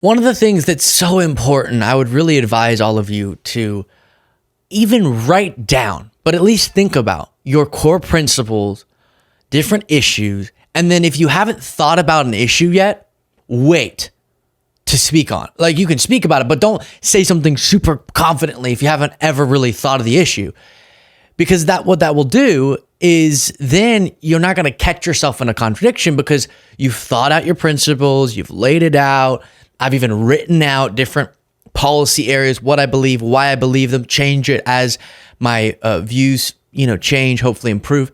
One of the things that's so important, I would really advise all of you to even write down, but at least think about your core principles, different issues. And then if you haven't thought about an issue yet, wait to speak on. Like, you can speak about it, but don't say something super confidently if you haven't ever really thought of the issue. Because what that will do is then you're not going to catch yourself in a contradiction because you've thought out your principles, you've laid it out. I've even written out different policy areas, what I believe, why I believe them, change it as my views, change, hopefully improve.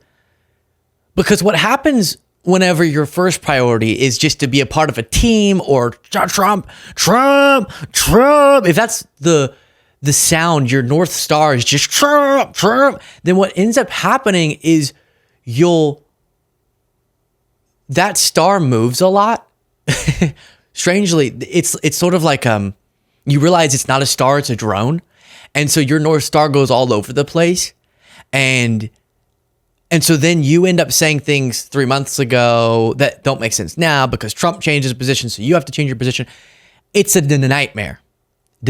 Because what happens whenever your first priority is just to be a part of a team or Trump, if that's the sound, your North Star is just Trump, then what ends up happening is that star moves a lot. Strangely, it's sort of like you realize it's not a star, it's a drone. And so your North Star goes all over the place. And so then you end up saying things 3 months ago that don't make sense now because Trump changed his position, so you have to change your position. It's a nightmare. I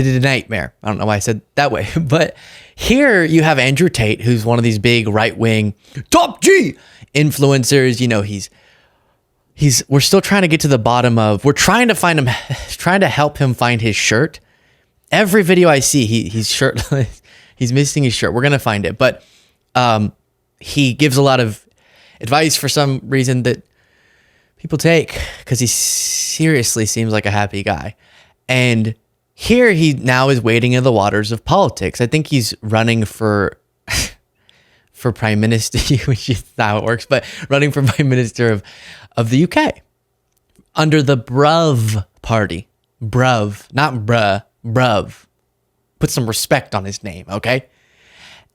don't know why I said that way. But here you have Andrew Tate, who's one of these big right-wing top G influencers. We're still trying to get to the bottom of, we're trying to find him, trying to help him find his shirt. Every video I see, he's shirtless. He's missing his shirt. We're going to find it. But he gives a lot of advice for some reason that people take because he seriously seems like a happy guy. And here he now is wading in the waters of politics. I think he's running for prime minister, which is not how it works, but running for prime minister of the UK under the Bruv party. Bruv, not bruh, Bruv. Put some respect on his name, okay?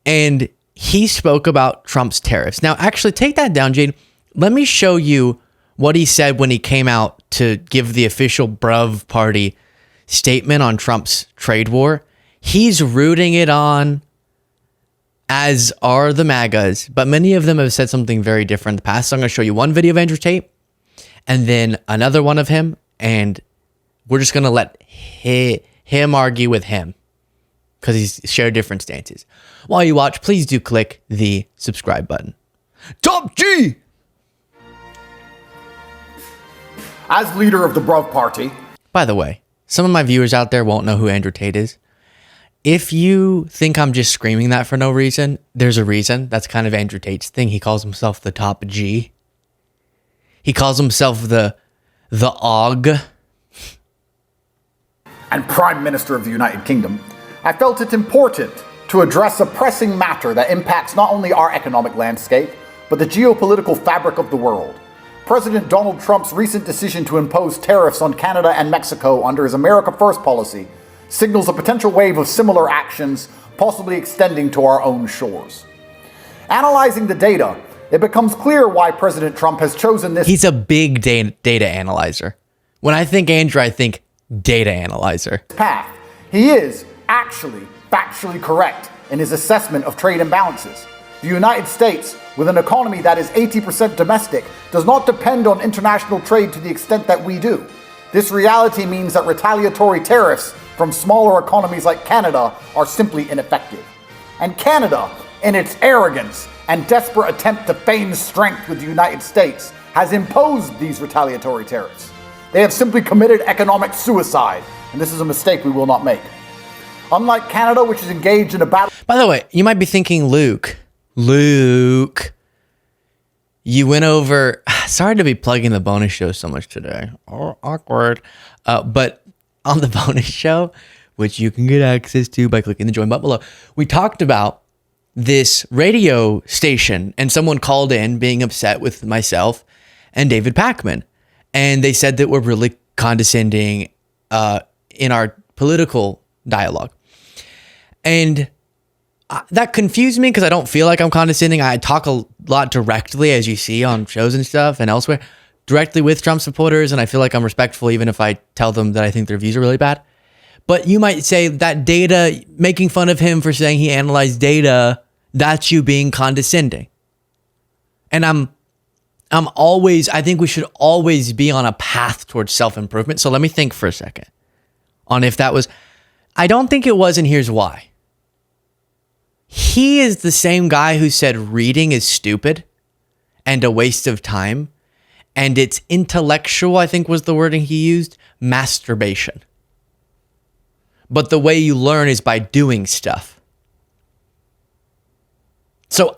And he spoke about Trump's tariffs. Now, actually, take that down, Jade. Let me show you what he said when he came out to give the official Bruv party statement on Trump's trade war. He's rooting it on, as are the MAGAs, but many of them have said something very different in the past. So I'm going to show you one video of Andrew Tate and then another one of him, and we're just going to let him argue with him because he's shared different stances. While you watch, please do click the subscribe button. Top G! As leader of the Bruv Party. By the way, some of my viewers out there won't know who Andrew Tate is. If you think I'm just screaming that for no reason, there's a reason. That's kind of Andrew Tate's thing. He calls himself the top G. He calls himself the Og. And Prime Minister of the United Kingdom, I felt it important to address a pressing matter that impacts not only our economic landscape, but the geopolitical fabric of the world. President Donald Trump's recent decision to impose tariffs on Canada and Mexico under his America First policy signals a potential wave of similar actions, possibly extending to our own shores. Analyzing the data, it becomes clear why President Trump has chosen this. He's a big data analyzer. When I think Andrew, I think data analyzer. Path. He is actually factually correct in his assessment of trade imbalances. The United States, with an economy that is 80% domestic, does not depend on international trade to the extent that we do. This reality means that retaliatory tariffs from smaller economies like Canada are simply ineffective. And Canada, in its arrogance and desperate attempt to feign strength with the United States, has imposed these retaliatory tariffs. They have simply committed economic suicide, and this is a mistake we will not make. Unlike Canada, which is engaged in a battle... By the way, you might be thinking, Luke, you went over... Sorry to be plugging the bonus show so much today. Oh, awkward. But on the bonus show, which you can get access to by clicking the join button below, we talked about this radio station, and someone called in being upset with myself and David Pakman. And they said that we're really condescending in our political dialogue. And that confused me because I don't feel like I'm condescending. I talk a lot directly, as you see on shows and stuff and elsewhere, directly with Trump supporters. And I feel like I'm respectful even if I tell them that I think their views are really bad. But you might say that data, making fun of him for saying he analyzed data, that's you being condescending. And I think we should always be on a path towards self-improvement. So let me think for a second. on if that was. I don't think it was, and here's why. He is the same guy who said reading is stupid and a waste of time, and it's intellectual, I think was the wording he used, masturbation. But the way you learn is by doing stuff. So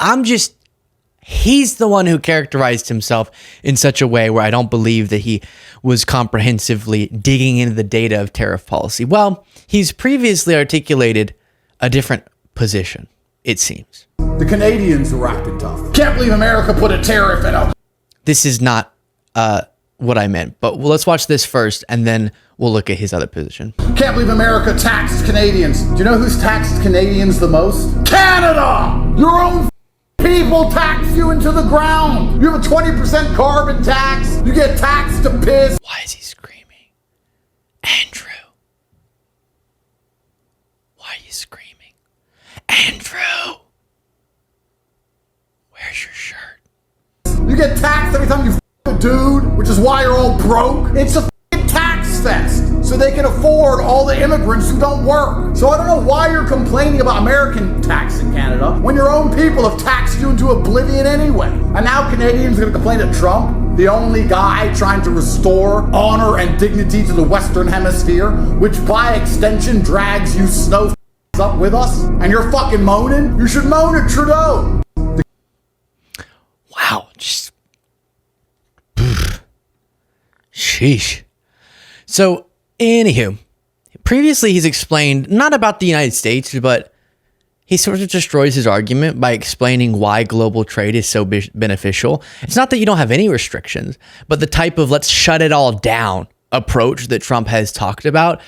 he's the one who characterized himself in such a way where I don't believe that he was comprehensively digging into the data of tariff policy. Well, he's previously articulated a different position, it seems. The Canadians were acting tough. Can't believe America put a tariff in a... This is not what I meant, but let's watch this first, and then we'll look at his other position. Can't believe America taxes Canadians. Do you know who's taxed Canadians the most? Canada! Your own people tax you into the ground. You have a 20% carbon tax. You get taxed to piss. Why is he screaming? Andrew. Why are you screaming? Andrew! Where's your shirt? You get taxed every time you a dude, which is why you're all broke. It's a tax fest, so they can afford all the immigrants who don't work. So I don't know why you're complaining about American tax in Canada when your own people have taxed you into oblivion anyway. And now Canadians are going to complain to Trump, the only guy trying to restore honor and dignity to the Western Hemisphere, which by extension drags you snow up with us, and you're fucking moaning? You should moan at Trudeau. Wow, just... Sheesh. So, anywho, previously he's explained, not about the United States, but he sort of destroys his argument by explaining why global trade is so beneficial. It's not that you don't have any restrictions, but the type of let's shut it all down approach that Trump has talked about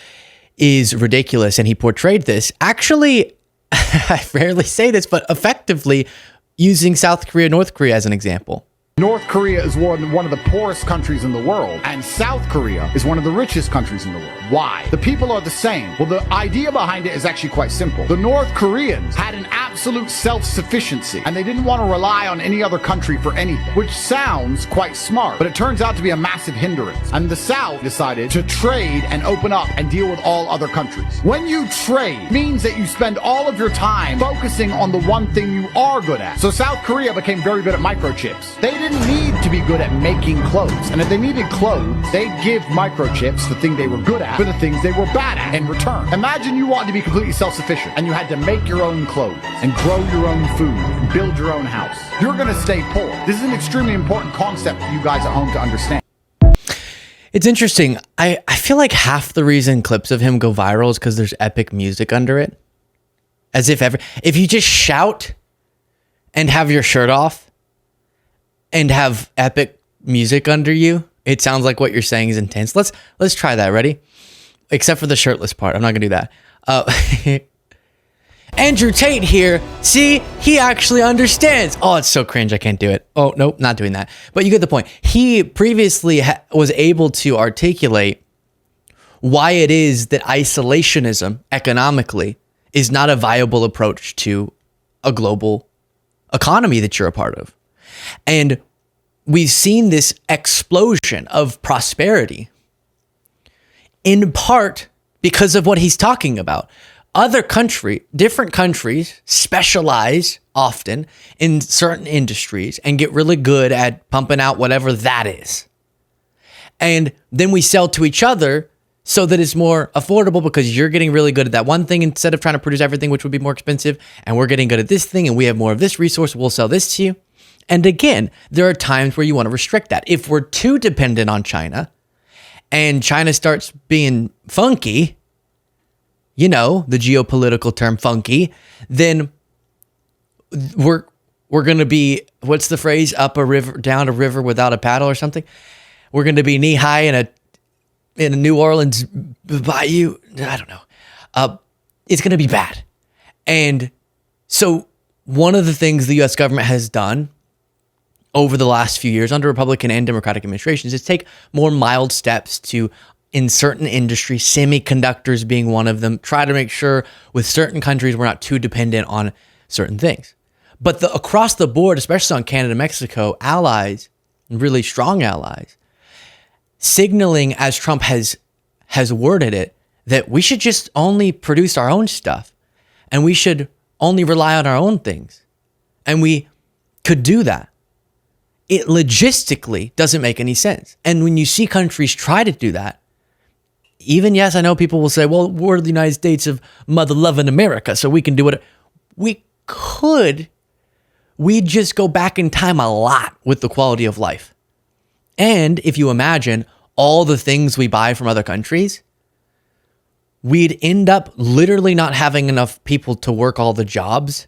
is ridiculous. And he portrayed this, actually, I rarely say this, but effectively using South Korea, North Korea as an example. North Korea is one of the poorest countries in the world, and South Korea is one of the richest countries in the world. Why? The people are the same. Well, the idea behind it is actually quite simple. The North Koreans had an absolute self-sufficiency, and they didn't want to rely on any other country for anything, which sounds quite smart, but it turns out to be a massive hindrance. And the South decided to trade and open up and deal with all other countries. When you trade, means that you spend all of your time focusing on the one thing you are good at. So South Korea became very good at microchips. They didn't need to be good at making clothes. And if they needed clothes, they'd give microchips, the thing they were good at, for the things they were bad at in return. Imagine you wanted to be completely self-sufficient and you had to make your own clothes and grow your own food and build your own house. You're going to stay poor. This is an extremely important concept for you guys at home to understand. It's interesting. I feel like half the reason clips of him go viral is because there's epic music under it. As if you just shout and have your shirt off and have epic music under you, it sounds like what you're saying is intense. Let's try that. Ready? Except for the shirtless part. I'm not gonna do that. Andrew Tate here. See, he actually understands. Oh, it's so cringe. I can't do it. Oh, nope, not doing that. But you get the point. He previously was able to articulate why it is that isolationism economically is not a viable approach to a global economy that you're a part of. And we've seen this explosion of prosperity in part because of what he's talking about. Different countries specialize often in certain industries and get really good at pumping out whatever that is. And then we sell to each other so that it's more affordable because you're getting really good at that one thing instead of trying to produce everything, which would be more expensive. And we're getting good at this thing and we have more of this resource. We'll sell this to you. And again, there are times where you want to restrict that. If we're too dependent on China and China starts being funky, you know, the geopolitical term funky, then we're going to be, what's the phrase? Up a river, down a river without a paddle or something. We're going to be knee high in a New Orleans bayou. I don't know. It's going to be bad. And so one of the things the US government has done over the last few years under Republican and Democratic administrations is take more mild steps to, in certain industries, semiconductors being one of them, try to make sure with certain countries we're not too dependent on certain things. But across the board, especially on Canada, Mexico, allies, really strong allies, signaling, as Trump has worded it, that we should just only produce our own stuff and we should only rely on our own things. And we could do that. It logistically doesn't make any sense. And when you see countries try to do that, even, yes, I know people will say, well, we're the United States of mother-loving America, so we can do it. We could. We'd just go back in time a lot with the quality of life. And if you imagine all the things we buy from other countries, we'd end up literally not having enough people to work all the jobs.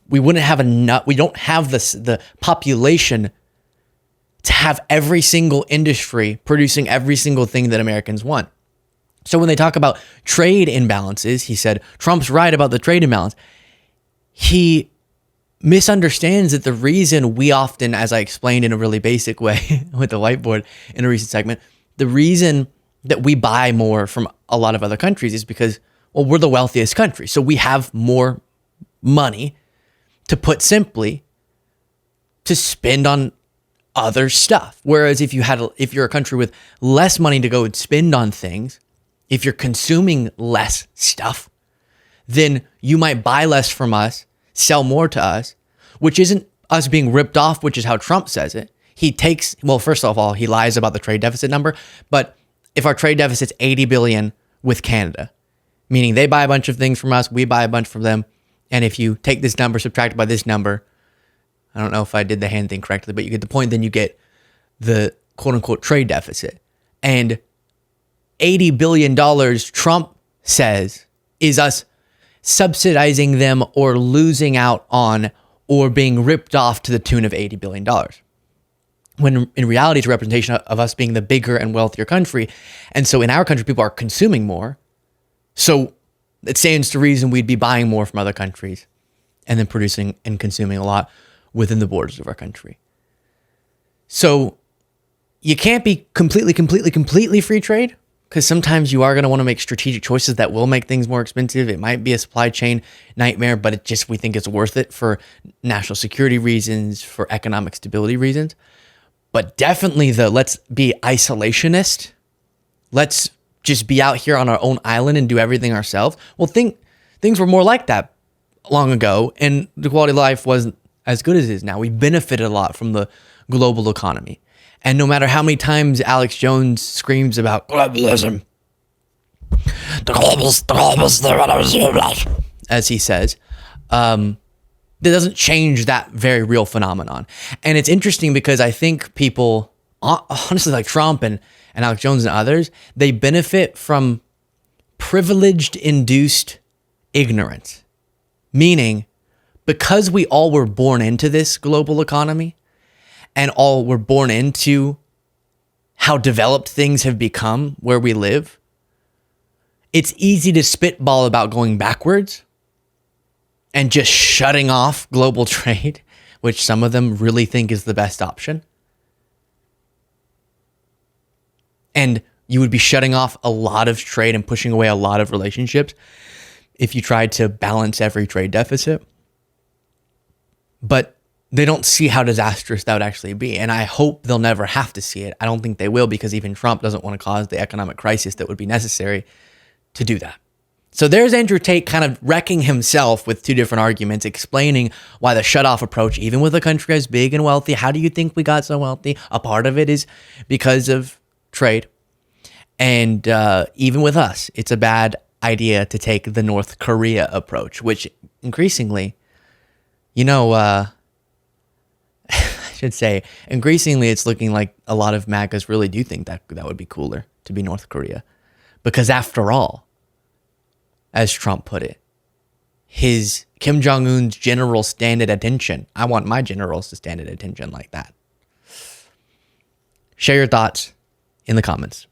We wouldn't have enough. We don't have the population to have every single industry producing every single thing that Americans want. So when they talk about trade imbalances, he said, Trump's right about the trade imbalance. He misunderstands that the reason we often, as I explained in a really basic way with the whiteboard in a recent segment, the reason that we buy more from a lot of other countries is because, well, we're the wealthiest country. So we have more money, to put simply, to spend on other stuff. Whereas if you're a country with less money to go and spend on things, if you're consuming less stuff, then you might buy less from us, sell more to us, which isn't us being ripped off, which is how Trump says it. He takes, well, first of all, he lies about the trade deficit number, but if our trade deficit's 80 billion with Canada, meaning they buy a bunch of things from us, we buy a bunch from them, and if you take this number, subtract it by this number, I don't know if I did the hand thing correctly, but you get the point, then you get the quote unquote trade deficit. And $80 billion, Trump says, is us subsidizing them or losing out on or being ripped off to the tune of $80 billion. When in reality, it's a representation of us being the bigger and wealthier country. And so in our country, people are consuming more. So it stands to reason we'd be buying more from other countries and then producing and consuming a lot within the borders of our country. So you can't be completely free trade, because sometimes you are going to want to make strategic choices that will make things more expensive. It might be a supply chain nightmare, but we think it's worth it for national security reasons, for economic stability reasons. But definitely let's be isolationist. Let's just be out here on our own island and do everything ourselves. Well, things were more like that long ago, and the quality of life wasn't as good as it is now. We benefited a lot from the global economy. And no matter how many times Alex Jones screams about globalism, as he says, that doesn't change that very real phenomenon. And it's interesting because I think people, honestly, like Trump and Alex Jones and others, they benefit from privileged induced ignorance. Meaning, because we all were born into this global economy, and all were born into how developed things have become where we live, it's easy to spitball about going backwards and just shutting off global trade, which some of them really think is the best option. And you would be shutting off a lot of trade and pushing away a lot of relationships if you tried to balance every trade deficit. But they don't see how disastrous that would actually be. And I hope they'll never have to see it. I don't think they will, because even Trump doesn't want to cause the economic crisis that would be necessary to do that. So there's Andrew Tate kind of wrecking himself with two different arguments, explaining why the shut-off approach, even with a country as big and wealthy, how do you think we got so wealthy? A part of it is because of trade. And even with us, it's a bad idea to take the North Korea approach, which increasingly, I should say, increasingly it's looking like a lot of MAGAs really do think that would be cooler to be North Korea. Because after all, as Trump put it, his Kim Jong-un's generals stand at attention. I want my generals to stand at attention like that. Share your thoughts in the comments.